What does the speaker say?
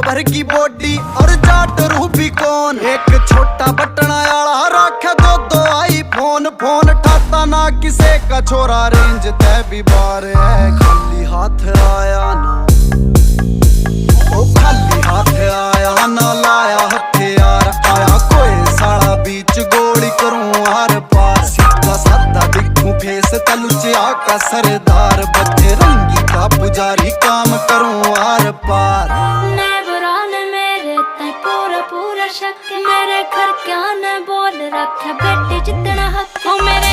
भर की बॉडी और जाट रूबी कौन। एक छोटा बटना आला रखे दो आईफोन। फोन ठाता ना किसे का छोरा रेंज तय भी बार है। खाली हाथ आया ना, ओ खाली हाथ आया ना, लाया हथियार आया कोई साला बीच गोली करूं आर पार। सीधा साधा दिखूं फेस तलुचिया का सरदार। बच्चे रंगी का पुजारी काम करूं आर पार। पूरा शक मेरे घर क्या न बोल रखा बेटे जितना हक हो मेरे